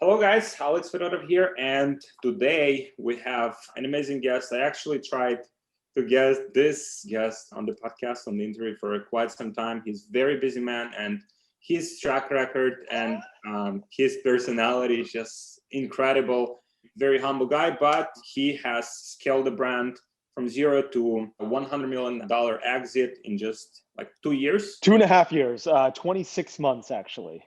Hello guys, Alex Fedotoff here, and today we have an amazing guest. I actually tried to get this guest on the podcast, on the interview for quite some time. He's a very busy man, and his track record and his personality is just incredible. Very humble guy, but he has scaled the brand from zero to a $100 million exit in just like 2 years. 2.5 years, 26 months actually.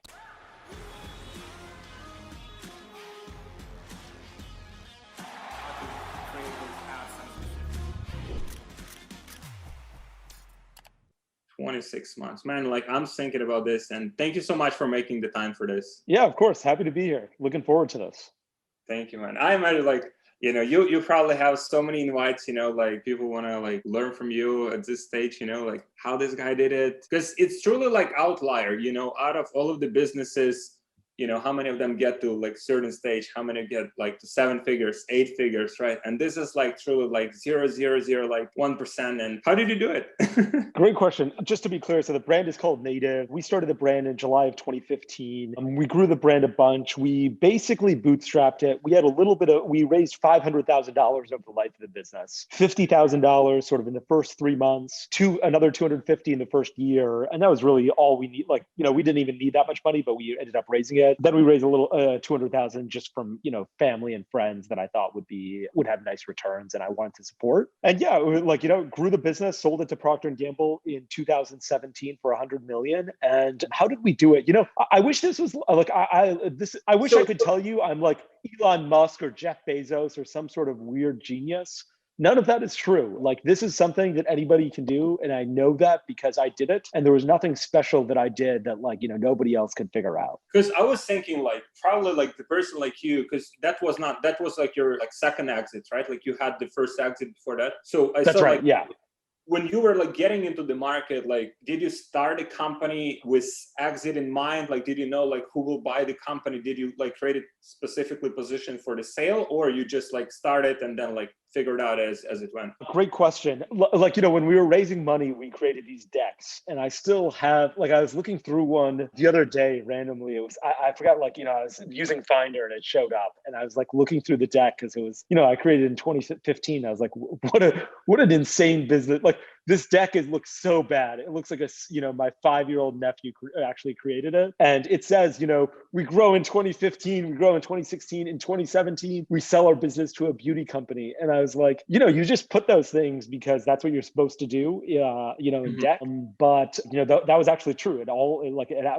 $26 months, man. Like, I'm thinking about this, and thank you so much for making the time for this. Yeah, of course. Happy to be here. Looking forward to this. Thank you, man. I imagine, like, you probably have so many invites, like people want to like learn from you at this stage, like how this guy did it, because it's truly like outlier, out of all of the businesses, how many of them get to like certain stage, how many get like to 7 figures, 8 figures, right? And this is like truly like 0.00, like 1%. And how did you do it? Great question. Just to be clear, so the brand is called Native. We started the brand in July of 2015. We grew the brand a bunch. We basically bootstrapped it. We had we raised $500,000 over the life of the business, $50,000 sort of in the first 3 months, another 250 in the first year. And that was really all we need. Like, we didn't even need that much money, but we ended up raising it. Then we raised a little 200,000 just from family and friends that I thought would have nice returns and I wanted to support. And yeah, grew the business, sold it to Procter Gamble in 2017 for 100 million. And how did we do it? I wish this was like I wish I could tell you I'm like Elon Musk or Jeff Bezos or some sort of weird genius. None of that is true. Like, this is something that anybody can do. And I know that because I did it. And there was nothing special that I did that nobody else could figure out. Because I was thinking like probably like the person like you, because that was like your like second exit, right? Like you had the first exit before that. So That's right. Yeah. When you were like getting into the market, like, did you start a company with exit in mind? Like, did you know like who will buy the company? Did you like create it specifically positioned for the sale, or you just like started and then like figured out as it went? Great question. Like, when we were raising money, we created these decks, and I still have, like, I was looking through one the other day randomly. It was, I forgot, like, I was using Finder and it showed up, and I was like looking through the deck because it was, I created in 2015. I was like, what an insane business. Like, this deck looks so bad. It looks like my 5-year-old nephew actually created it. And it says, we grow in 2015, we grow in 2016, in 2017, we sell our business to a beauty company. And I was like, you just put those things because that's what you're supposed to do, in deck. But, that was actually true.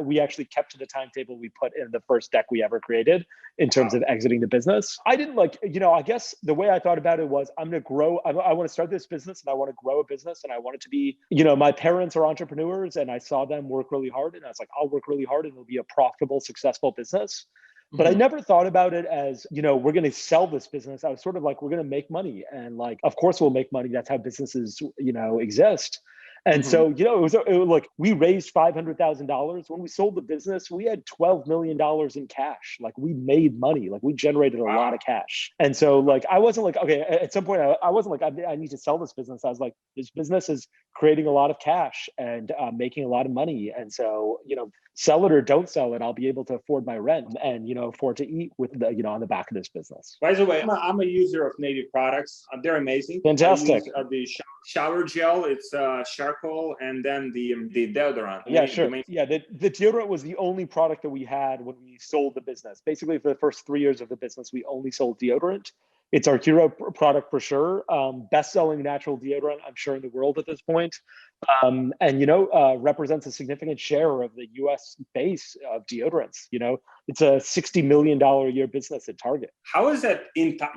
We actually kept to the timetable we put in the first deck we ever created in terms of exiting the business. I didn't I guess the way I thought about it was I'm going to grow. I want to start this business and I want to grow a business and I want it to be, my parents are entrepreneurs and I saw them work really hard and I was like, I'll work really hard and it'll be a profitable, successful business. But I never thought about it as, we're going to sell this business. I was sort of like, we're going to make money. And like, of course we'll make money. That's how businesses, exist. And so, it was like we raised $500,000. When we sold the business, we had $12 million in cash. Like, we made money. Like, we generated a lot of cash. And so, like, I wasn't like, okay, at some point, I wasn't like, I need to sell this business. I was like, this business is creating a lot of cash and making a lot of money. And so, sell it or don't sell it, I'll be able to afford my rent and, afford to eat with the, on the back of this business. By the way, I'm a user of Native products. They're amazing. Fantastic. The shower gel, it's charcoal, and then the deodorant. Yeah, sure. Yeah, the deodorant was the only product that we had when we sold the business. Basically, for the first 3 years of the business, we only sold deodorant. It's our hero product for sure. Best-selling natural deodorant, I'm sure, in the world at this point. And, represents a significant share of the US base of deodorants. It's a $60 million a year business at Target. How is that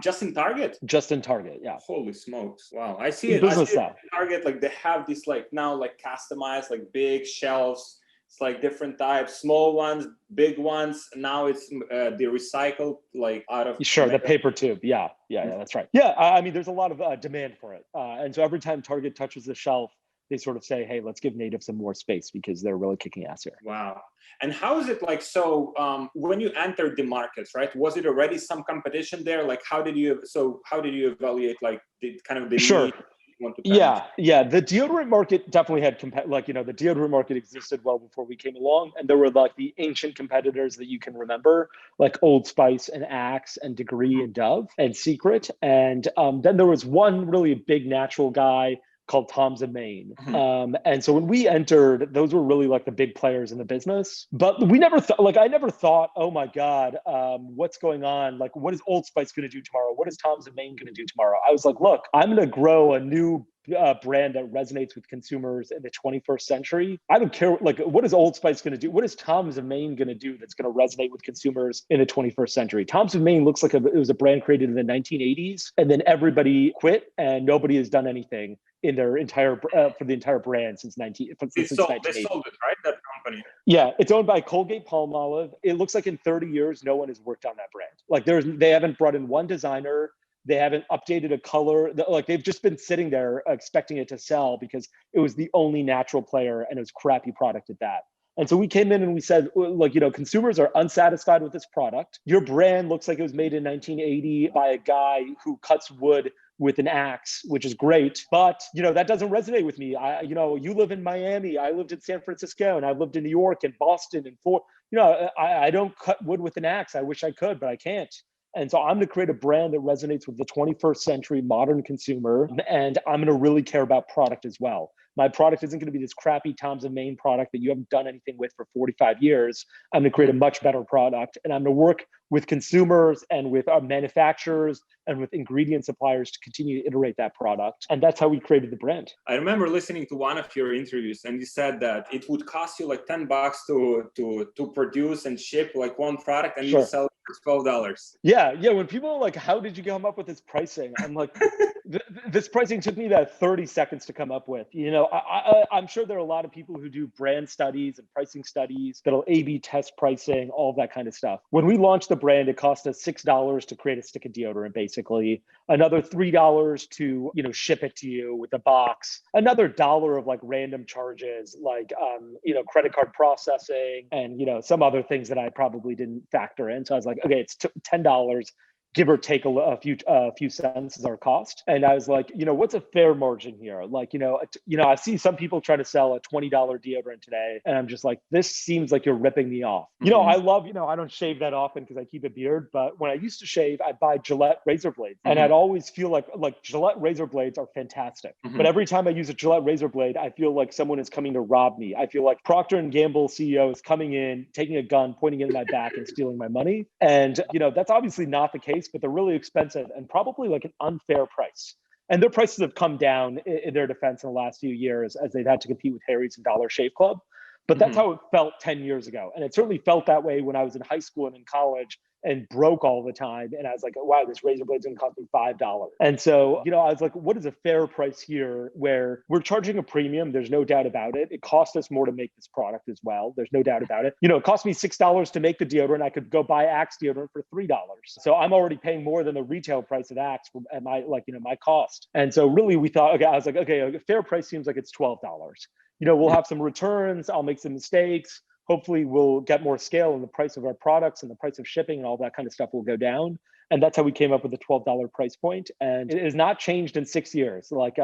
just in Target? Just in Target, yeah. Holy smokes. Wow. I see it. Business in Target, like they have these like now like customized, like big shelves. It's like different types, small ones, big ones. Now it's the recycled, like out of the paper tube. Yeah, that's right. Yeah, I mean, there's a lot of demand for it, and so every time Target touches the shelf, they sort of say, "Hey, let's give Native some more space because they're really kicking ass here." Wow. And how is it like? So when you entered the markets, right? Was it already some competition there? Like, how did you evaluate like the kind of the Sure. need? want to tell Yeah. The deodorant market definitely had the deodorant market existed well before we came along, and there were like the ancient competitors that you can remember, like Old Spice and Axe and Degree and Dove and Secret, and then there was one really big natural guy called Tom's of Maine. And so when we entered, those were really like the big players in the business. But we never thought, I never thought, oh my God, what's going on? Like, what is Old Spice going to do tomorrow? What is Tom's of Maine going to do tomorrow? I was like, look, I'm going to grow a new brand that resonates with consumers in the 21st century. I don't care, like, what is Old Spice going to do? What is Tom's of Maine going to do that's going to resonate with consumers in the 21st century? Tom's of Maine looks like it was a brand created in the 1980s, and then everybody quit, and nobody has done anything in their entire for the entire brand since 1980. They sold it, right? That company. Yeah, it's owned by Colgate-Palmolive. It looks like in 30 years, no one has worked on that brand. Like they haven't brought in one designer. They haven't updated a color. Like they've just been sitting there expecting it to sell because it was the only natural player and it was crappy product at that. And so we came in and we said, like, consumers are unsatisfied with this product. Your brand looks like it was made in 1980 by a guy who cuts wood with an axe, which is great. But, that doesn't resonate with me. You live in Miami. I lived in San Francisco, and I've lived in New York and Boston and I don't cut wood with an axe. I wish I could, but I can't. And so I'm going to create a brand that resonates with the 21st century modern consumer. And I'm going to really care about product as well. My product isn't going to be this crappy Tom's of Maine product that you haven't done anything with for 45 years. I'm going to create a much better product. And I'm going to work with consumers and with our manufacturers and with ingredient suppliers to continue to iterate that product. And that's how we created the brand. I remember listening to one of your interviews, and you said that it would cost you like $10 to produce and ship like one product, and you sell it for $12. Yeah. When people are like, how did you come up with this pricing? I'm like, this pricing took me about 30 seconds to come up with. I'm sure there are a lot of people who do brand studies and pricing studies that'll A/B test pricing, all of that kind of stuff. When we launched the brand, it cost us $6 to create a stick of deodorant, basically. Another $3 to, ship it to you with a box. Another $1 of like random charges, like, credit card processing and, some other things that I probably didn't factor in. So I was like, okay, it's $10. Give or take a few cents is our cost. And I was like, what's a fair margin here? Like, I see some people try to sell a $20 deodorant today. And I'm just like, this seems like you're ripping me off. I love, I don't shave that often because I keep a beard. But when I used to shave, I'd buy Gillette razor blades. And I'd always feel like Gillette razor blades are fantastic. But every time I use a Gillette razor blade, I feel like someone is coming to rob me. I feel like Procter Gamble CEO is coming in, taking a gun, pointing it in my back and stealing my money. And, that's obviously not the case, but they're really expensive and probably like an unfair price. And their prices have come down in their defense in the last few years as they've had to compete with Harry's and Dollar Shave Club. But that's how it felt 10 years ago. And it certainly felt that way when I was in high school and in college and broke all the time. And I was like, wow, this razor blade's gonna cost me $5. And so, I was like, what is a fair price here where we're charging a premium? There's no doubt about it. It cost us more to make this product as well. There's no doubt about it. It cost me $6 to make the deodorant. I could go buy Axe deodorant for $3. So I'm already paying more than the retail price of Axe at my cost. And so really we thought, I was like, okay, a fair price seems like it's $12. We'll have some returns. I'll make some mistakes. Hopefully we'll get more scale in the price of our products and the price of shipping and all that kind of stuff will go down. And that's how we came up with the $12 price point. And it has not changed in 6 years. Like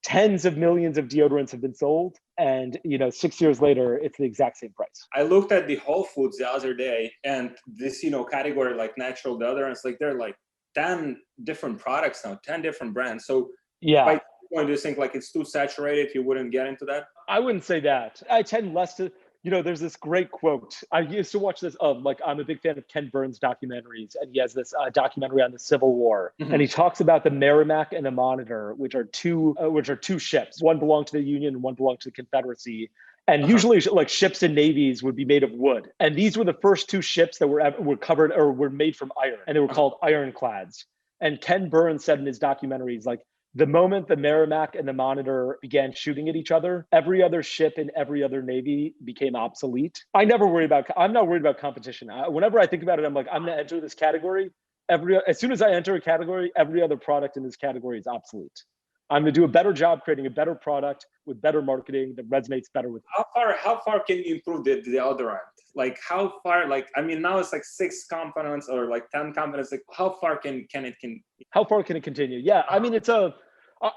tens of millions of deodorants have been sold. And, 6 years later, it's the exact same price. I looked at the Whole Foods the other day, and this, category like natural deodorants, like they're like 10 different products now, 10 different brands. So by point, do you think like it's too saturated? You wouldn't get into that? I wouldn't say that. I tend less to, there's this great quote. I used to watch this, I'm a big fan of Ken Burns documentaries, and he has this documentary on the Civil War. And he talks about the Merrimack and the Monitor, which are two ships. One belonged to the Union and one belonged to the Confederacy. And usually like ships and navies would be made of wood. And these were the first two ships that were covered or were made from iron, and they were called ironclads. And Ken Burns said in his documentaries, like, the moment the Merrimack and the Monitor began shooting at each other, every other ship in every other navy became obsolete. I'm not worried about competition. Whenever I think about it, I'm like, I'm going to enter this category. As soon as I enter a category, every other product in this category is obsolete. I'm going to do a better job creating a better product with better marketing that resonates better with. How far can you improve the deodorant? Like how far? Like now it's like 6 components or like 10 components. Like how far can it? How far can it continue? Yeah, I mean it's a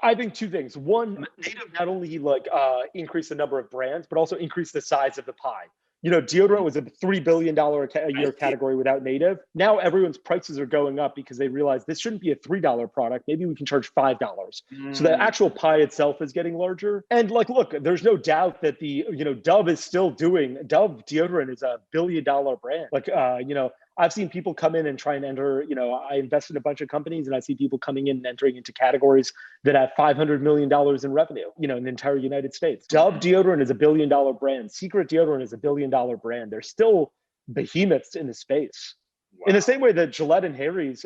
I think two things. One, native not only like increased the number of brands, but also increased the size of the pie. Deodorant was a $3 billion a year category without native. Now everyone's prices are going up because they realize this shouldn't be a $3 product. Maybe we can charge $5. So the actual pie itself is getting larger. And like, look, there's no doubt that Dove is still Dove deodorant is a $1 billion brand. Like, I've seen people come in and try and enter, I invest in a bunch of companies and I see people coming in and entering into categories that have $500 million in revenue, in the entire United States. Dove deodorant is a $1 billion brand. Secret deodorant is a $1 billion brand. They're still behemoths in the space. Wow. In the same way that Gillette and Harry's,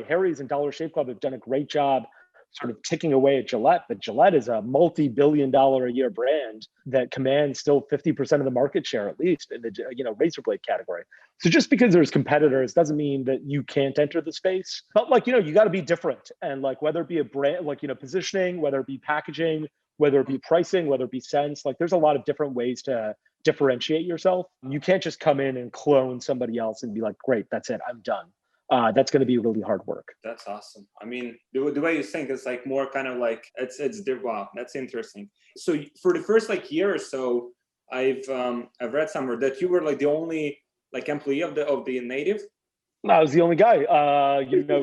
Harry's and Dollar Shave Club have done a great job sort of ticking away at Gillette, but Gillette is a multi-billion-dollar a year brand that commands still 50% of the market share, at least in the razor blade category. So just because there's competitors doesn't mean that you can't enter the space. But you got to be different, and whether it be a brand, positioning, whether it be packaging, whether it be pricing, whether it be scents, there's a lot of different ways to differentiate yourself. You can't just come in and clone somebody else and be like, great, that's it, I'm done. That's going to be really hard work. That's awesome. I mean, the way you think is more kind of wow, that's interesting. So for the first year or so, I've read somewhere that you were the only employee of the native. No, I was the only guy.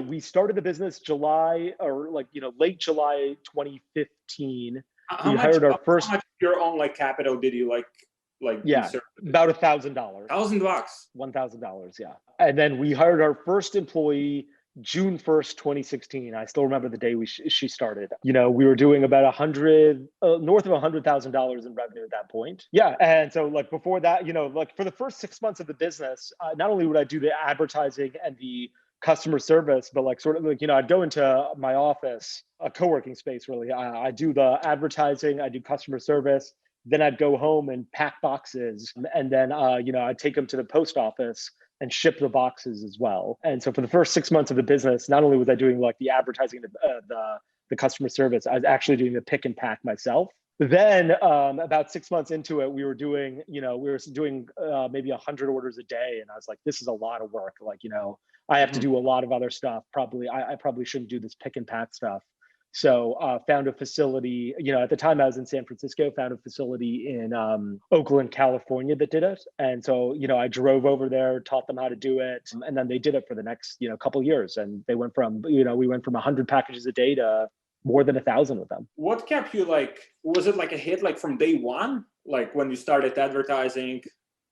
We started the business July or late July 2015. How much of your own capital did you about $1,000. $1,000. $1,000, yeah. And then we hired our first employee June 1st, 2016. I still remember the day she started. We were doing about north of $100,000 in revenue at that point. Yeah, and so before that, for the first 6 months of the business, not only would I do the advertising and the customer service, but I'd go into my office, a co-working space really. I do the advertising, I do customer service. Then I'd go home and pack boxes, and then I'd take them to the post office and ship the boxes as well. And so for the first 6 months of the business, not only was I doing the advertising, the customer service, I was actually doing the pick and pack myself. Then about 6 months into it, we were doing maybe 100 orders a day, and I was like, this is a lot of work. I have to do a lot of other stuff. I probably shouldn't do this pick and pack stuff. So found a facility, at the time I was in San Francisco, found a facility in Oakland, California that did it. And so, I drove over there, taught them how to do it. And then they did it for the next, couple of years. And they went from, we went from 100 packages a day to more than 1,000 with them. What kept you was it a hit from day one? When you started advertising?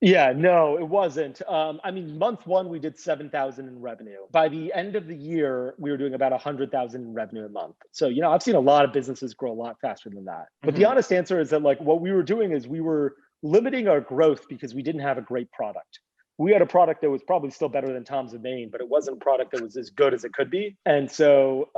Yeah, no, it wasn't. Month one, we did 7,000 in revenue. By the end of the year, we were doing about 100,000 in revenue a month. So, I've seen a lot of businesses grow a lot faster than that. But the honest answer is that what we were doing is we were limiting our growth because we didn't have a great product. We had a product that was probably still better than Tom's of Maine, but it wasn't a product that was as good as it could be. And so,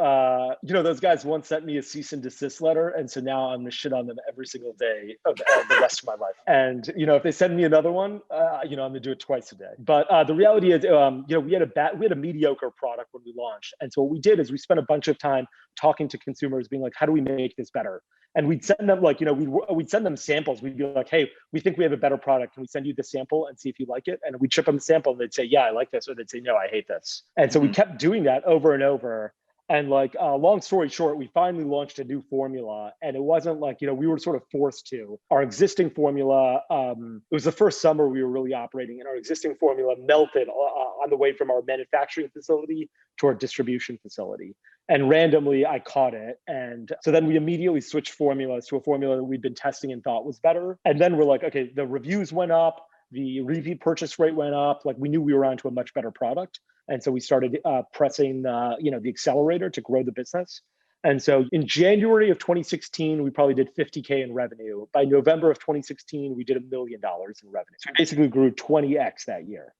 those guys once sent me a cease and desist letter. And so now I'm going to shit on them every single day of the rest of my life. And, if they send me another one, I'm going to do it twice a day. But the reality is, we had a mediocre product when we launched. And so what we did is we spent a bunch of time talking to consumers being like, how do we make this better? And we'd send them we'd send them samples. We'd be like, hey, we think we have a better product. Can we send you the sample and see if you like it? And we'd ship them the sample and they'd say, yeah, I like this. Or they'd say, no, I hate this. And so we kept doing that over and over. And long story short, we finally launched a new formula, and it wasn't we were sort of forced to. Our existing formula, it was the first summer we were really operating, and our existing formula melted on the way from our manufacturing facility to our distribution facility. And randomly, I caught it. And so then we immediately switched formulas to a formula that we'd been testing and thought was better. And then we're like, okay, the reviews went up, the repeat purchase rate went up. We knew we were onto a much better product. And so we started pressing the accelerator to grow the business. And so in January of 2016, we probably did 50K in revenue. By November of 2016, we did $1 million in revenue. So we basically grew 20x that year.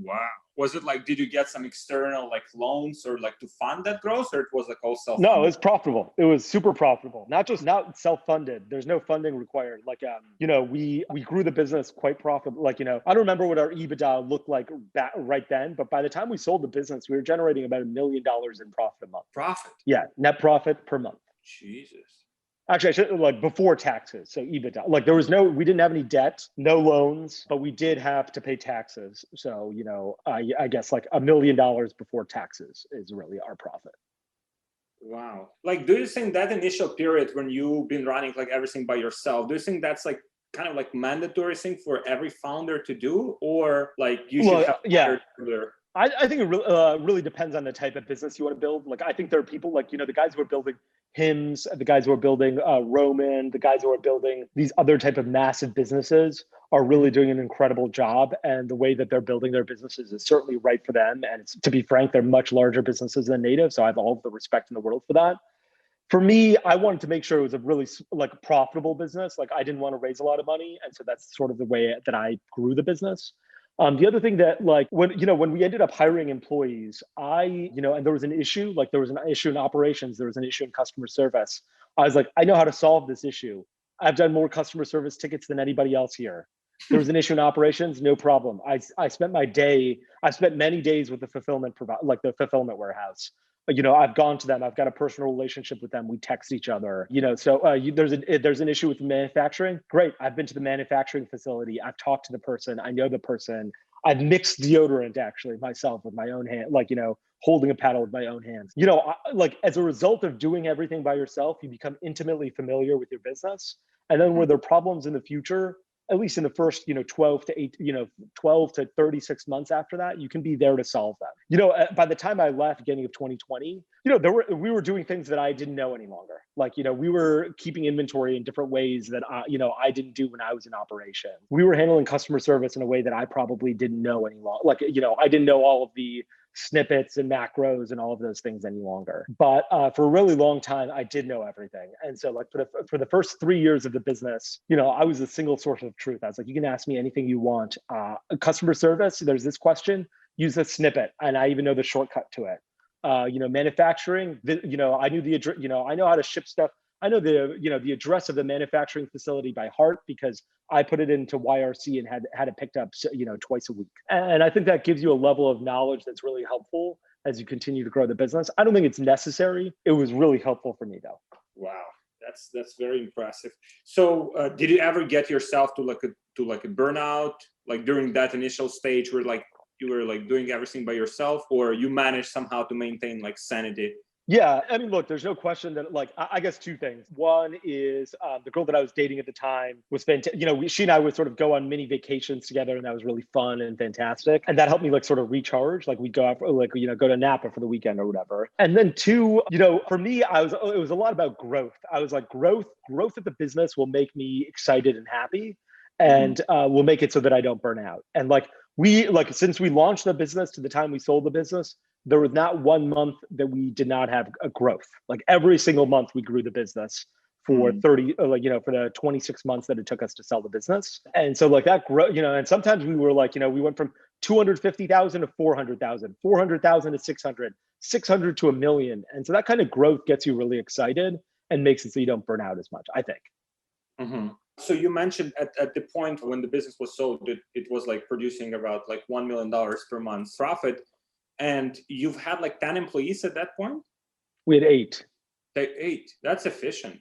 Wow. Was it did you get some external loans or to fund that growth, or it was all self-funded? No, it was profitable. It was super profitable. Not self-funded. There's no funding required. We grew the business quite profitable. I don't remember what our EBITDA looked like right then, but by the time we sold the business, we were generating about $1 million in profit a month. Profit? Yeah, net profit per month. Jesus. Actually, I should before taxes, so EBITDA. We didn't have any debt, no loans, but we did have to pay taxes. So, I guess $1 million before taxes is really our profit. Wow. Like, do you think that initial period when you've been running like everything by yourself, do you think that's like kind of like mandatory thing for every founder to do, or like you should Well, have yeah. hired further? I think it really depends on the type of business you want to build. Like, I think there are people like, the guys who are building Hims, the guys who are building Roman, the guys who are building these other type of massive businesses are really doing an incredible job. And the way that they're building their businesses is certainly right for them. And to be frank, they're much larger businesses than Native. So I have all of the respect in the world for that. For me, I wanted to make sure it was a really like profitable business. Like, I didn't want to raise a lot of money. And so that's sort of the way that I grew the business. The other thing that like when we ended up hiring employees, and there was an issue, like there was an issue in operations, there was an issue in customer service. I was like, I know how to solve this issue. I've done more customer service tickets than anybody else here. There was an issue in operations, no problem. I spent many days with the the fulfillment warehouse. I've gone to them. I've got a personal relationship with them. We text each other. There's an issue with manufacturing. Great. I've been to the manufacturing facility. I've talked to the person. I know the person. I've mixed deodorant actually myself with my own hand, holding a paddle with my own hands. As a result of doing everything by yourself, you become intimately familiar with your business. And then where there are problems in the future, at least in the first 12 to 36 months after that, you can be there to solve them. By the time I left beginning of 2020, we were doing things that I didn't know any longer. We were keeping inventory in different ways that I didn't do when I was in operation. We were handling customer service in a way that I probably didn't know any longer. I didn't know all of the snippets and macros and all of those things any longer. But for a really long time, I did know everything. And so for the first 3 years of the business, I was a single source of truth. I was like, you can ask me anything you want. Customer service, there's this question, use a snippet. And I even know the shortcut to it. Manufacturing, I knew I know how to ship stuff. I know the address of the manufacturing facility by heart because I put it into YRC and had it picked up, twice a week. And I think that gives you a level of knowledge that's really helpful as you continue to grow the business. I don't think it's necessary. It was really helpful for me though. Wow, that's very impressive. So, did you ever get yourself to a burnout, like during that initial stage where like you were like doing everything by yourself, or you managed somehow to maintain like sanity? Yeah, I mean, look, there's no question that I guess two things. One is the girl that I was dating at the time was fantastic. She and I would sort of go on mini vacations together, and that was really fun and fantastic. And that helped me sort of recharge. Like we'd go out go to Napa for the weekend or whatever. And then two, for me, it was a lot about growth. I was like, growth of the business will make me excited and happy, and will make it so that I don't burn out. And since we launched the business to the time we sold the business, there was not 1 month that we did not have a growth. Like every single month we grew the business for for the 26 months that it took us to sell the business. And so that growth, and sometimes we were we went from 250,000 to 400,000, 400,000 to 600, 600 to 1 million. And so that kind of growth gets you really excited and makes it so you don't burn out as much, I think. Mm-hmm. So you mentioned at the point when the business was sold, it was producing about $1 million per month profit. And you've had 10 employees at that point? We had 8. 8. That's efficient.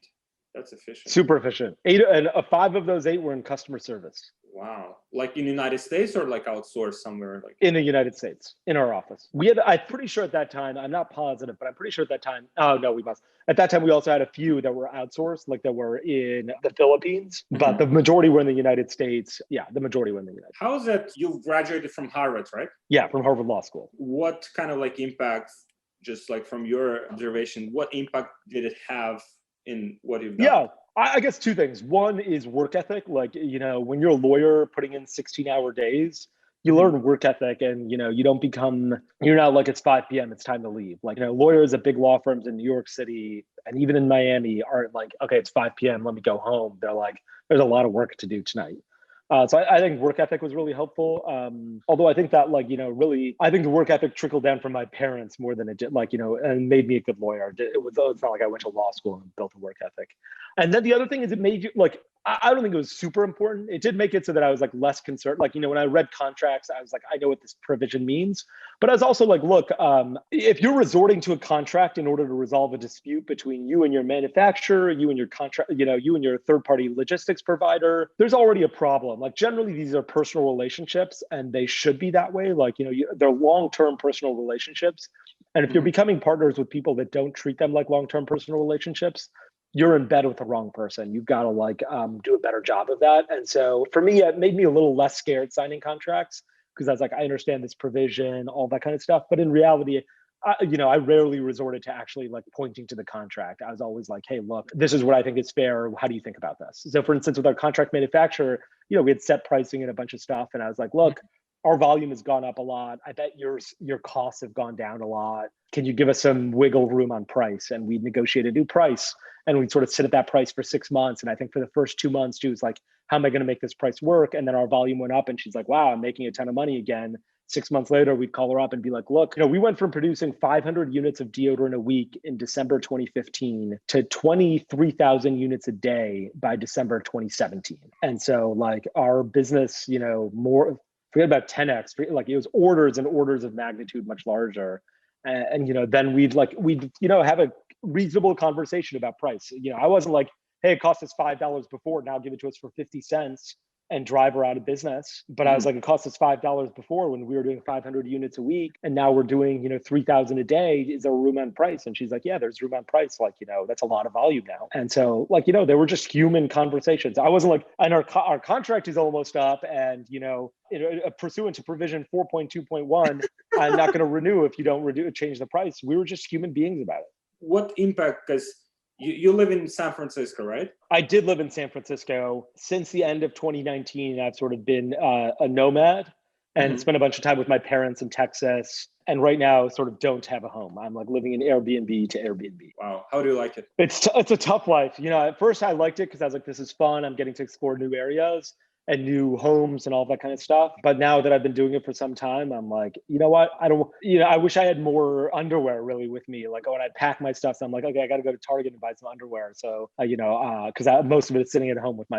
Super efficient. 8, and 5 of those 8 were in customer service. Wow. In the United States or outsourced somewhere? In the United States, in our office. I'm pretty sure at that time, I'm not positive, but I'm pretty sure at that time, oh no, we must. At that time, we also had a few that were outsourced, that were in the Philippines, but the majority were in the United States. Yeah, the majority were in the United States. How is it? You graduated from Harvard, right? Yeah, from Harvard Law School. What kind of impact, just from your observation, what impact did it have in what you've done? Yeah, I guess 2 things. One is work ethic. When you're a lawyer putting in 16-hour days, you learn work ethic, and you don't become, you're not it's 5 p.m. it's time to leave. Lawyers at big law firms in New York City and even in Miami aren't okay, it's 5 p.m. let me go home. They're there's a lot of work to do tonight. So I think work ethic was really helpful. Although I think that really, I think the work ethic trickled down from my parents more than it did, and made me a good lawyer. It's not like I went to law school and built a work ethic. And then the other thing is it made you I don't think it was super important. It did make it so that I was less concerned. When I read contracts, I was I know what this provision means. But I was also look, if you're resorting to a contract in order to resolve a dispute between you and your manufacturer, you and your contract, you and your third-party logistics provider, there's already a problem. Generally, these are personal relationships, and they should be that way. They're long-term personal relationships. And if you're becoming partners with people that don't treat them like long-term personal relationships, you're in bed with the wrong person. You've got to like do a better job of that. And so for me, it made me a little less scared signing contracts because I was like, I understand this provision, all that kind of stuff. But in reality, I rarely resorted to actually like pointing to the contract. I was always like, hey, look, this is what I think is fair. How do you think about this? So for instance, with our contract manufacturer, we had set pricing and a bunch of stuff. And I was like, look, our volume has gone up a lot. I bet your costs have gone down a lot. Can you give us some wiggle room on price? And we negotiate a new price. And we'd sort of sit at that price for 6 months. And I think for the first 2 months, she was like, how am I going to make this price work? And then our volume went up and she's like, wow, I'm making a ton of money again. 6 months later, we'd call her up and be like, look, we went from producing 500 units of deodorant a week in December 2015 to 23,000 units a day by December 2017. And so like our business, more, forget about 10x, like it was orders and orders of magnitude much larger. And then we'd have a reasonable conversation about price. I wasn't like, hey, it cost us $5 before, now give it to us for 50 cents and drive her out of business. But I was like, it cost us $5 before when we were doing 500 units a week. And now we're doing, 3,000 a day. Is there room on price? And she's like, yeah, there's room on price. Like, that's a lot of volume now. And so like, they were just human conversations. I wasn't like, and our contract is almost up and, pursuant to provision 4.2.1, I'm not going to renew if you don't change the price. We were just human beings about it. What impact, because you live in San Francisco, right? I did live in San Francisco. Since the end of 2019, I've sort of been a nomad and spent a bunch of time with my parents in Texas. And right now, sort of don't have a home. I'm like living in Airbnb to Airbnb. Wow. How do you like it? It's a tough life. At first I liked it because I was like, this is fun. I'm getting to explore new areas and new homes and all that kind of stuff. But now that I've been doing it for some time, I'm like, you know what? I wish I had more underwear really with me. Like when I pack my stuff, so I'm like, okay, I got to go to Target and buy some underwear. So, because most of it is sitting at home at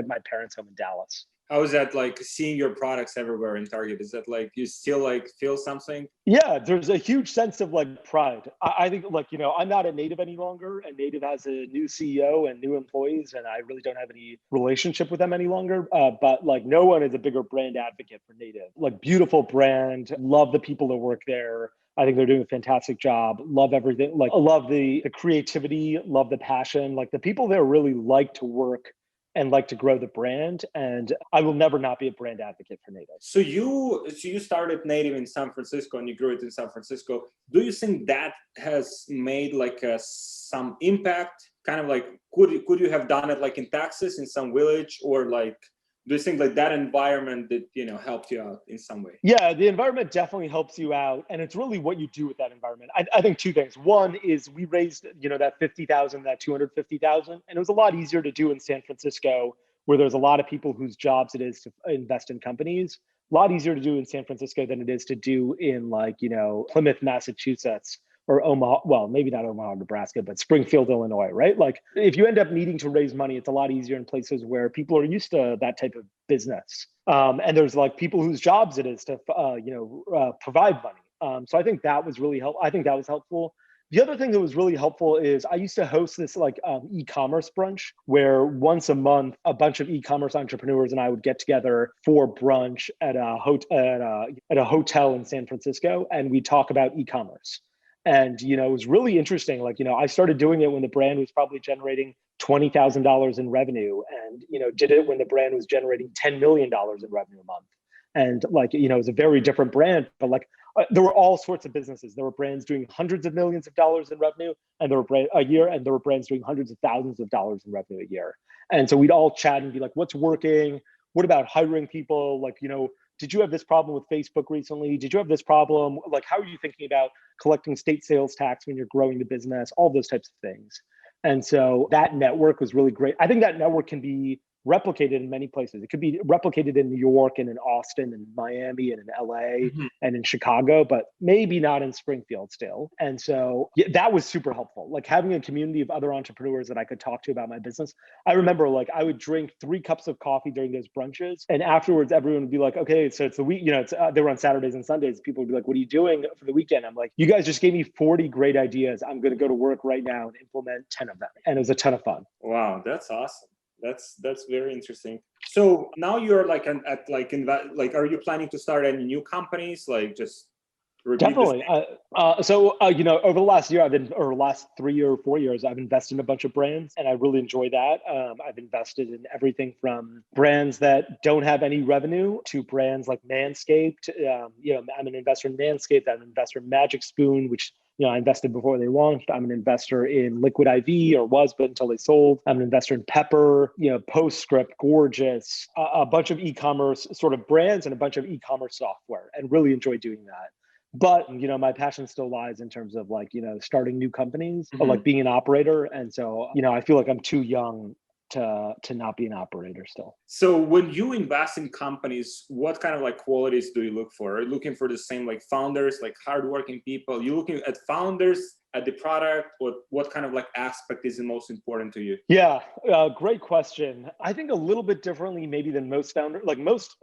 my parents' home in Dallas. How is that like seeing your products everywhere in Target? Is that like you still like feel something? Yeah, there's a huge sense of like pride. I think like, I'm not at Native any longer, and Native has a new CEO and new employees, and I really don't have any relationship with them any longer. But like no one is a bigger brand advocate for Native. Like beautiful brand, love the people that work there. I think they're doing a fantastic job. Love everything. Like love the creativity, love the passion. Like the people there really like to work and like to grow the brand. And I will never not be a brand advocate for Native. So you started Native in San Francisco and you grew it in San Francisco. Do you think that has made like some impact? Kind of like, could you have done it like in Texas, in some village, or like, do you think like that environment that, helped you out in some way? Yeah, the environment definitely helps you out. And it's really what you do with that environment. I think two things. One is we raised, that 50,000, that 250,000. And it was a lot easier to do in San Francisco, where there's a lot of people whose jobs it is to invest in companies. A lot easier to do in San Francisco than it is to do in like, Plymouth, Massachusetts, or Omaha, well, maybe not Omaha, Nebraska, but Springfield, Illinois, right? Like if you end up needing to raise money, it's a lot easier in places where people are used to that type of business. And there's like people whose jobs it is to, provide money. So I think that was really helpful. I think that was helpful. The other thing that was really helpful is I used to host this like e-commerce brunch where once a month, a bunch of e-commerce entrepreneurs and I would get together for brunch at a hotel in San Francisco, and we talk about e-commerce. And, it was really interesting. Like, I started doing it when the brand was probably generating $20,000 in revenue, and, did it when the brand was generating $10 million in revenue a month. And like, it was a very different brand, but like there were all sorts of businesses. There were brands doing hundreds of millions of dollars in revenue and there were brands doing hundreds of thousands of dollars in revenue a year. And so we'd all chat and be like, what's working? What about hiring people? Like, did you have this problem with Facebook recently? Did you have this problem? Like, how are you thinking about collecting state sales tax when you're growing the business? All those types of things. And so that network was really great. I think that network can be replicated in many places. It could be replicated in New York and in Austin and Miami and in LA and in Chicago, but maybe not in Springfield still. And so that was super helpful. Like having a community of other entrepreneurs that I could talk to about my business. I remember like I would drink 3 cups of coffee during those brunches, and afterwards everyone would be like, okay, so it's the week, they were on Saturdays and Sundays. People would be like, what are you doing for the weekend? I'm like, you guys just gave me 40 great ideas. I'm going to go to work right now and implement 10 of them. And it was a ton of fun. Wow, that's awesome. That's very interesting. So now you're like are you planning to start any new companies? Like just repeat the Definitely. same? Over the last year, or last 3 or 4 years, I've invested in a bunch of brands, and I really enjoy that. I've invested in everything from brands that don't have any revenue to brands like Manscaped. I'm an investor in Manscaped. I'm an investor in Magic Spoon, which I invested before they launched. I'm an investor in Liquid IV, or was, but until they sold. I'm an investor in Pepper, Postscript, Gorgeous, a bunch of e-commerce sort of brands and a bunch of e-commerce software, and really enjoy doing that. But my passion still lies in terms of starting new companies, or like being an operator. And so I feel like I'm too young to not be an operator still. So when you invest in companies, what kind of like qualities do you look for? Are you looking for the same like founders, like hardworking people? You looking at founders, at the product, or what kind of like aspect is the most important to you? Yeah, great question. I think a little bit differently maybe than most founders. Like most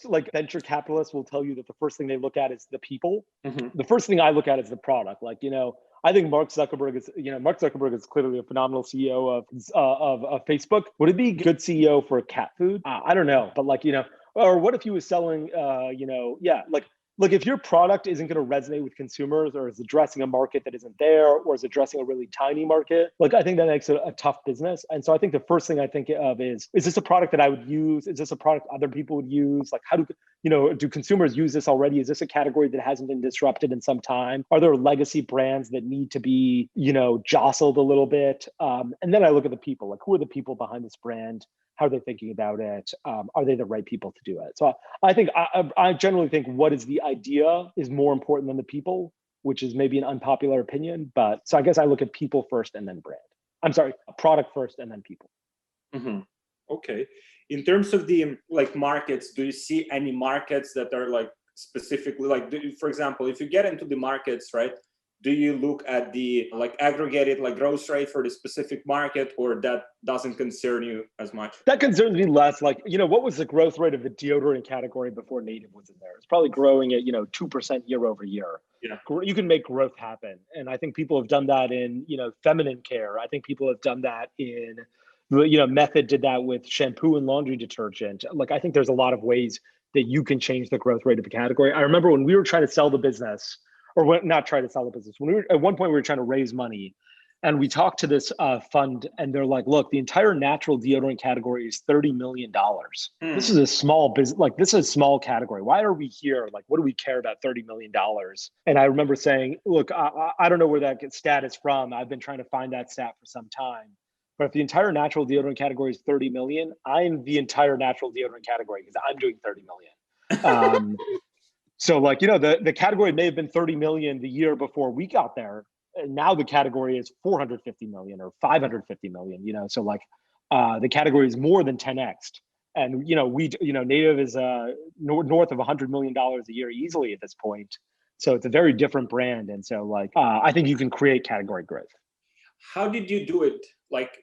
like venture capitalists will tell you that the first thing they look at is the people. The first thing I look at is the product. I think Mark Zuckerberg is clearly a phenomenal CEO of Facebook. Would it be a good CEO for cat food? I don't know, but or what if he was selling, if your product isn't going to resonate with consumers, or is addressing a market that isn't there, or is addressing a really tiny market, I think that makes it a tough business. And so I think the first thing I think of is this a product that I would use? Is this a product other people would use? Like, how do consumers use this already? Is this a category that hasn't been disrupted in some time? Are there legacy brands that need to be, jostled a little bit? And then I look at the people, like who are the people behind this brand? How are they thinking about it? Are they the right people to do it? So I think I generally think what is the idea is more important than the people, which is maybe an unpopular opinion. But so I guess I look at people first and then brand. I'm sorry, product first and then people. Okay. In terms of the like markets, do you see any markets that are like specifically for example, if you get into the markets, right? Do you look at the like aggregated like growth rate for the specific market, or that doesn't concern you as much? That concerns me less. What was the growth rate of the deodorant category before native was in there? It's probably growing at 2% year over year. Yeah. You can make growth happen, and I think people have done that in feminine care. I think people have done that in Method did that with shampoo and laundry detergent. I think there's a lot of ways that you can change the growth rate of a category. I remember when we were trying to sell the business. Not try to sell the business. At one point we were trying to raise money, and we talked to this fund, and they're like, "Look, the entire natural deodorant category is $30 million. This is a small business. This is a small category. Why are we here? What do we care about $30 million?" And I remember saying, "Look, I don't know where that stat is from. I've been trying to find that stat for some time. But if the entire natural deodorant category is 30 million, I'm the entire natural deodorant category because I'm doing 30 million." So the category may have been 30 million the year before we got there. And now the category is 450 million or 550 million, so the category is more than 10x. And, native is north of $100 million a year easily at this point. So it's a very different brand. And so I think you can create category growth. How did you do it?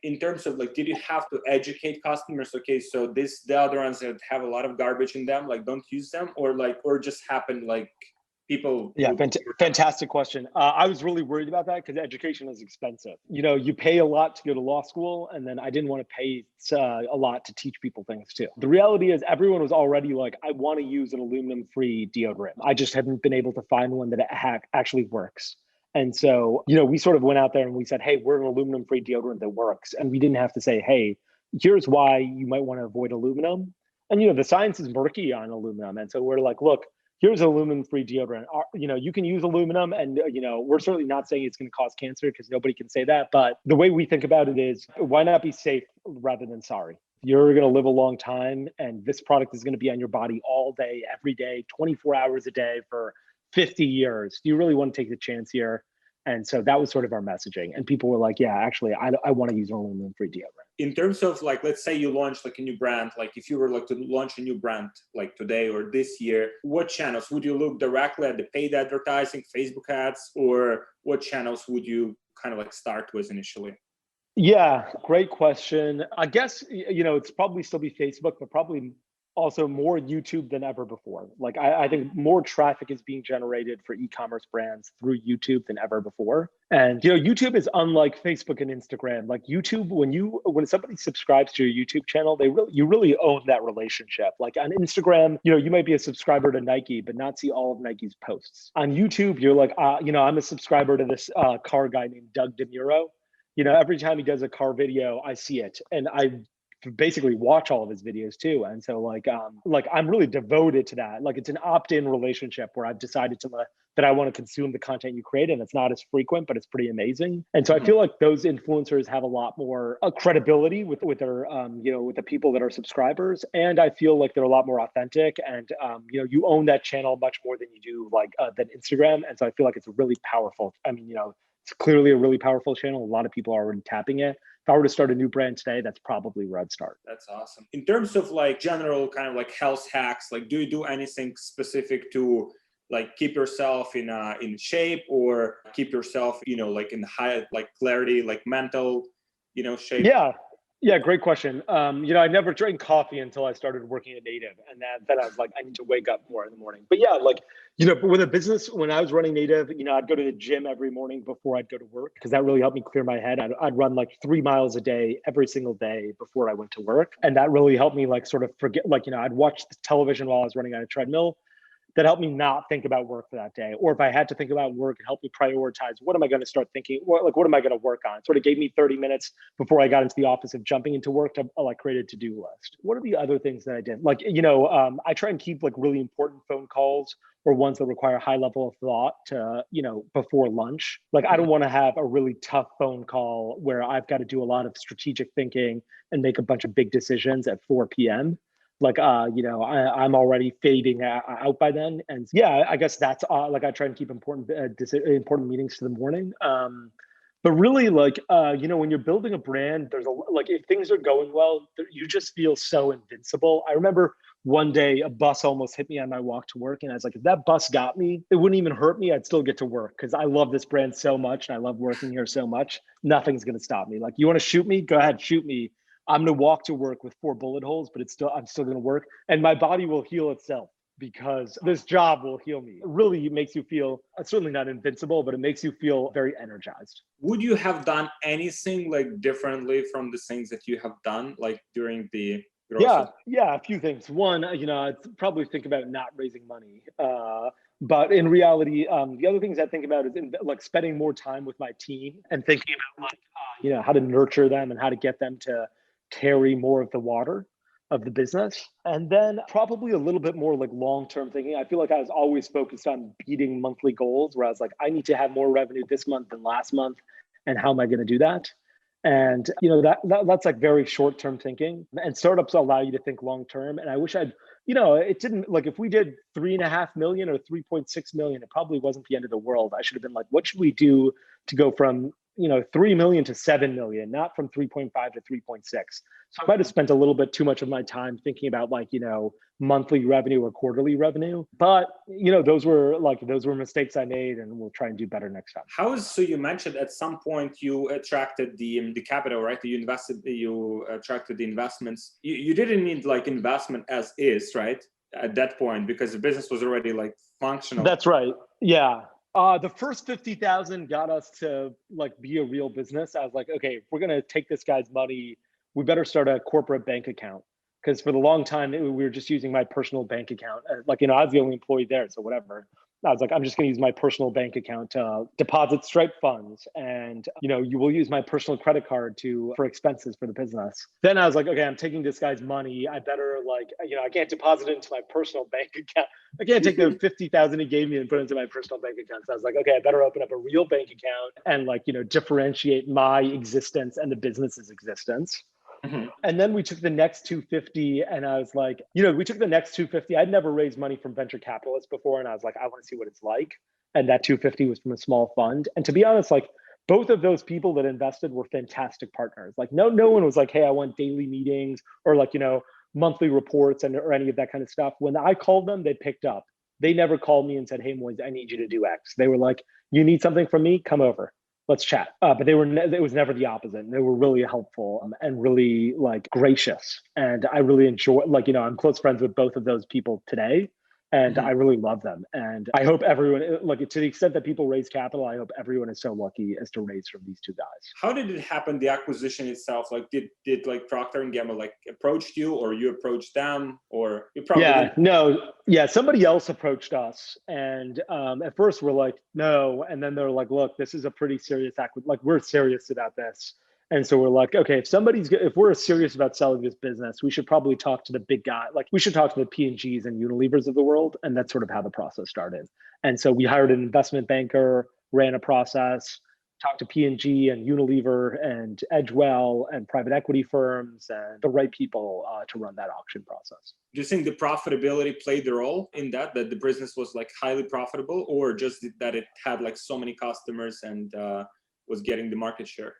In terms of did you have to educate customers? Okay, so the other ones that have a lot of garbage in them, don't use them, or just happened people? Yeah, fantastic question. I was really worried about that because education is expensive. You pay a lot to go to law school, and then I didn't want to pay a lot to teach people things too. The reality is everyone was already I want to use an aluminum-free deodorant. I just haven't been able to find one that actually works. And so, we sort of went out there and we said, "Hey, we're an aluminum-free deodorant that works." And we didn't have to say, "Hey, here's why you might want to avoid aluminum." And, the science is murky on aluminum. And so we're like, "Look, here's aluminum-free deodorant. You can use aluminum, and, we're certainly not saying it's going to cause cancer because nobody can say that. But the way we think about it is, why not be safe rather than sorry? You're going to live a long time, and this product is going to be on your body all day, every day, 24 hours a day for 50 years. Do you really want to take the chance here?" And so that was sort of our messaging. And people were like, "Yeah, actually, I want to use aluminum-free deodorant." In terms of let's say you launched a new brand, if you were to launch a new brand today or this year, what channels would you look directly at? The paid advertising, Facebook ads, or what channels would you kind of start with initially? Yeah, great question. I guess, it's probably still be Facebook, but probably also more YouTube than ever before. Like I think more traffic is being generated for e-commerce brands through YouTube than ever before. And YouTube is unlike Facebook and Instagram. Like YouTube, when somebody subscribes to your YouTube channel, you really own that relationship. Like on Instagram, you might be a subscriber to Nike, but not see all of Nike's posts. On YouTube, you're like, I'm a subscriber to this car guy named Doug DeMuro. Every time he does a car video, I see it, and I basically watch all of his videos too. And so I'm really devoted to that. Like it's an opt-in relationship where I've decided that I want to consume the content you create, and it's not as frequent, but it's pretty amazing. And so I feel like those influencers have a lot more credibility with their with the people that are subscribers, and I feel like they're a lot more authentic, and you own that channel much more than you do than Instagram. And so I feel like it's a really powerful. It's clearly a really powerful channel. A lot of people are already tapping it. If I were to start a new brand today, that's probably where I'd start. That's awesome. In terms of general kind of health hacks, do you do anything specific to keep yourself in shape, or keep yourself, in high, clarity, mental, shape? Yeah, great question. I never drank coffee until I started working at Native, and then I was like, I need to wake up more in the morning. But yeah, when I was running Native, I'd go to the gym every morning before I'd go to work, because that really helped me clear my head. I'd run 3 miles a day every single day before I went to work, and that really helped me sort of forget. I'd watch the television while I was running on a treadmill. That helped me not think about work for that day. Or if I had to think about work, it helped me prioritize, what am I going to start thinking? What am I going to work on? It sort of gave me 30 minutes before I got into the office of jumping into work to create a to-do list. What are the other things that I did? I try and keep really important phone calls or ones that require a high level of thought to, before lunch. I don't want to have a really tough phone call where I've got to do a lot of strategic thinking and make a bunch of big decisions at 4 p.m. I'm already fading out by then. And yeah, I guess that's I try and keep important meetings to the morning. But really, when you're building a brand, there's if things are going well, you just feel so invincible. I remember one day a bus almost hit me on my walk to work, and I was like, if that bus got me, it wouldn't even hurt me. I'd still get to work, because I love this brand so much, and I love working here so much. Nothing's going to stop me. You want to shoot me? Go ahead, shoot me. I'm going to walk to work with 4 bullet holes, but I'm still going to work, and my body will heal itself, because this job will heal me. It really makes you feel, certainly not invincible, but it makes you feel very energized. Would you have done anything differently from the things that you have done during the process? Yeah, a few things. One, I'd probably think about not raising money. But in reality, the other things I think about is spending more time with my team and thinking about how to nurture them and how to get them to carry more of the water of the business. And then probably a little bit more long-term thinking. I feel like I was always focused on beating monthly goals, where I was I need to have more revenue this month than last month, and how am I going to do that? And that's very short-term thinking. And startups allow you to think long-term. And I wish it didn't, if we did 3.5 million or 3.6 million, it probably wasn't the end of the world. I should have been what should we do to go from 3 million to 7 million, not from 3.5 to 3.6. So I might have spent a little bit too much of my time thinking about monthly revenue or quarterly revenue. But those were mistakes I made, and we'll try and do better next time. So you mentioned at some point you attracted the capital, right? You attracted the investments. You didn't need investment as is, right? At that point, because the business was already functional. That's right. Yeah. The first 50,000 got us to be a real business. I was like, okay, if we're gonna take this guy's money, we better start a corporate bank account, because for the long time we were just using my personal bank account. I was the only employee there, so whatever. I was like, I'm just going to use my personal bank account to deposit Stripe funds, and you will use my personal credit card for expenses for the business. Then I was like, okay, I'm taking this guy's money. I better I can't deposit it into my personal bank account. I can't take the 50,000 he gave me and put it into my personal bank account. So I was like, okay, I better open up a real bank account and differentiate my existence and the business's existence. Mm-hmm. And then we took the next 250, and I was like, we took the next 250. I'd never raised money from venture capitalists before, and I was like, I want to see what it's like. And that 250 was from a small fund. And to be honest, both of those people that invested were fantastic partners. No one was like, hey, I want daily meetings or monthly reports or any of that kind of stuff. When I called them, they picked up. They never called me and said, hey, Moiz, I need you to do X. They were like, you need something from me? Come over. let's chat. But it was never the opposite. And they were really helpful and really like gracious. And I really enjoy, like, I'm close friends with both of those people today. And I really love them. And I hope everyone, like, to the extent that people raise capital, I hope everyone is so lucky as to raise from these two guys. How did it happen, the acquisition itself? Like, did like Procter & Gamble like approached you, or you approached them, or you probably somebody else approached us. And at first we're like, no. And then they're like, look, this is a pretty serious like, we're serious about this. And so we're like, okay, if we're serious about selling this business, we should probably talk to the big guy. Like, we should talk to the P&Gs and Unilevers of the world. And that's sort of how the process started. And so we hired an investment banker, ran a process, talked to P&G and Unilever and Edgewell and private equity firms and the right people to run that auction process. Do you think the profitability played the role in that the business was like highly profitable, or just that it had like so many customers and was getting the market share?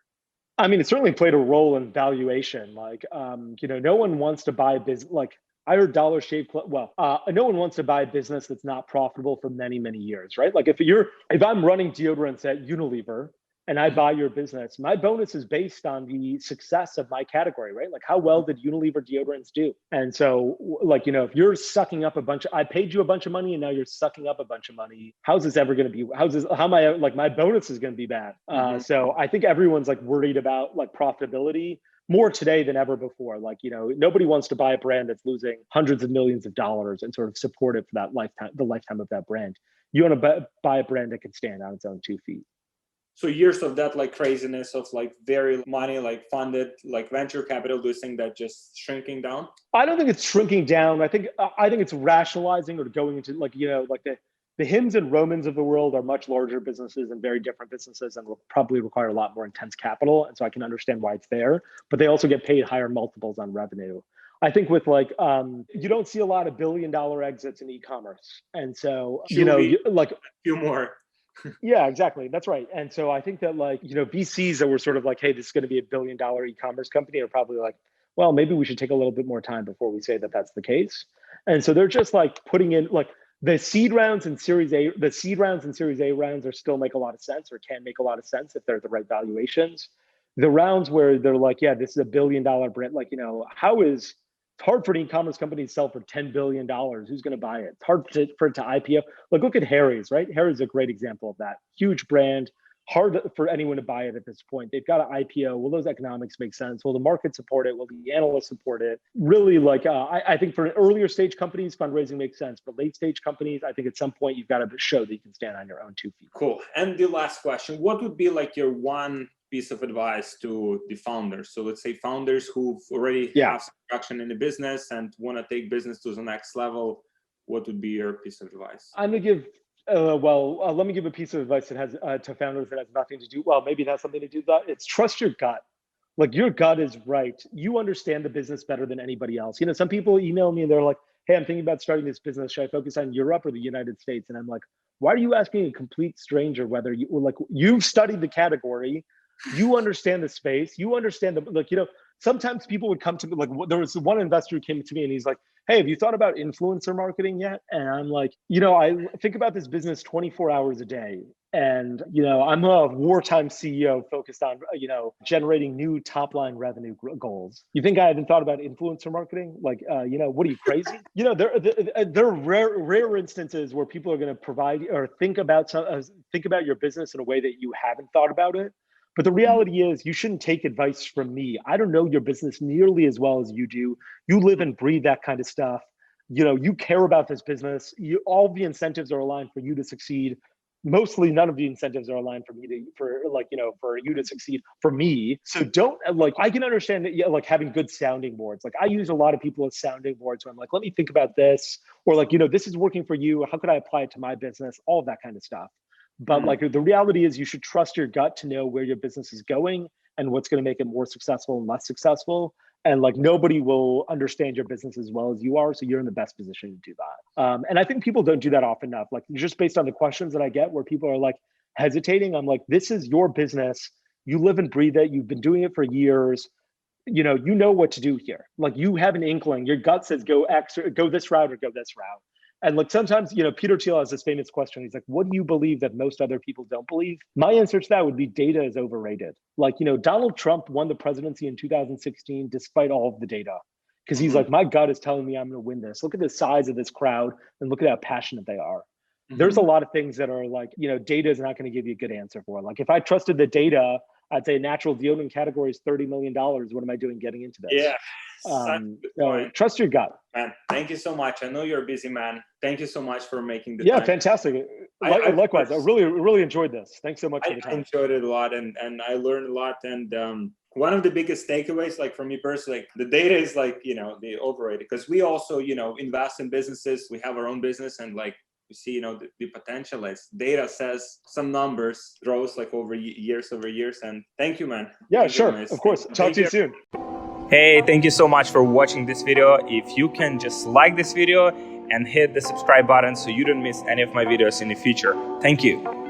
I mean, it certainly played a role in valuation. Like, no one wants to buy business. Like, I heard Dollar Shave Club. Well, no one wants to buy a business that's not profitable for many, many years, right? Like, if I'm running deodorants at Unilever and I buy your business, my bonus is based on the success of my category, right? Like, how well did Unilever deodorants do? And so, like, if you're sucking up I paid you a bunch of money and now you're sucking up a bunch of money, how's this ever going to be? How am I, like, my bonus is going to be bad. So I think everyone's like worried about like profitability more today than ever before. Like, nobody wants to buy a brand that's losing hundreds of millions of dollars and sort of support it for that lifetime, the lifetime of that brand. You want to buy a brand that can stand on its own 2 feet. So years of that like craziness of like very money like funded like venture capital, do you think that just shrinking down? I don't think it's shrinking down. I think it's rationalizing or going into like the Hims and Romans of the world are much larger businesses and very different businesses and will probably require a lot more intense capital. And so I can understand why it's there, but they also get paid higher multiples on revenue. I think with like, you don't see a lot of $1 billion exits in e-commerce. And so, like a few more. Yeah, exactly. That's right. And so I think that like, VCs that were sort of like, hey, this is going to be $1 billion e-commerce company are probably like, well, maybe we should take a little bit more time before we say that that's the case. And so they're just like putting in like the seed rounds and Series A rounds are still make a lot of sense or can make a lot of sense if they're the right valuations. The rounds where they're like, yeah, this is $1 billion brand, like, it's hard for an e-commerce company to sell for $10 billion. Who's going to buy it? It's hard for it to IPO. Like, look at Harry's, right? Harry's is a great example of that. Huge brand, hard for anyone to buy it at this point. They've got an IPO. Will those economics make sense? Will the market support it? Will the analysts support it? Really, like, I think for earlier stage companies, fundraising makes sense. For late stage companies, I think at some point you've got to show that you can stand on your own 2 feet. Cool. And the last question, what would be like your one piece of advice to the founders? So let's say founders who've already have some traction in the business and want to take business to the next level. What would be your piece of advice? I'm going to give, let me give a piece of advice that has to founders that has nothing to do, well, maybe it has something to do with that. It's trust your gut. Like, your gut is right. You understand the business better than anybody else. Some people email me and they're like, hey, I'm thinking about starting this business. Should I focus on Europe or the United States? And I'm like, why are you asking a complete stranger whether you've studied the category? You understand the space. You understand sometimes people would come to me, like, there was one investor who came to me and he's like, hey, have you thought about influencer marketing yet? And I'm like, I think about this business 24 hours a day. And, I'm a wartime CEO focused on, generating new top line revenue goals. You think I haven't thought about influencer marketing? Like, what are you, crazy? There are rare instances where people are going to provide or think about your business in a way that you haven't thought about it. But the reality is you shouldn't take advice from me. I don't know your business nearly as well as you do. You live and breathe that kind of stuff. You care about this business. All the incentives are aligned for you to succeed. Mostly none of the incentives are aligned for you to succeed for me. So don't I can understand that, like, having good sounding boards. Like, I use a lot of people as sounding boards. So I'm like, let me think about this, or this is working for you. How could I apply it to my business? All of that kind of stuff. But the reality is you should trust your gut to know where your business is going and what's going to make it more successful and less successful. And nobody will understand your business as well as you are. So you're in the best position to do that. And I think people don't do that often enough. Like, just based on the questions that I get where people are like hesitating, I'm like, this is your business. You live and breathe it. You've been doing it for years. You know what to do here. Like, you have an inkling. Your gut says go X or go this route or go this route. And like sometimes, Peter Thiel has this famous question. He's like, what do you believe that most other people don't believe? My answer to that would be data is overrated. Like, Donald Trump won the presidency in 2016 despite all of the data. Because he's like, my gut is telling me I'm going to win this. Look at the size of this crowd and look at how passionate they are. There's a lot of things that are like, data is not going to give you a good answer for. Like if I trusted the data, I'd say natural deodorant category is $30 million. What am I doing getting into this? Yeah. So trust your gut. Man, thank you so much. I know you're a busy man. Thank you so much for making the time. Yeah, fantastic. Likewise, I really enjoyed this. Thanks so much for the time. I enjoyed it a lot and I learned a lot. And one of the biggest takeaways, like for me personally, the data is like, the overrated, because we also, invest in businesses. We have our own business and like, we see, the potential is data says some numbers grows like over years. And thank you, man. Yeah, thank sure. You, of course. Talk to you soon. Hey, thank you so much for watching this video. If you can just like this video and hit the subscribe button so you don't miss any of my videos in the future. Thank you.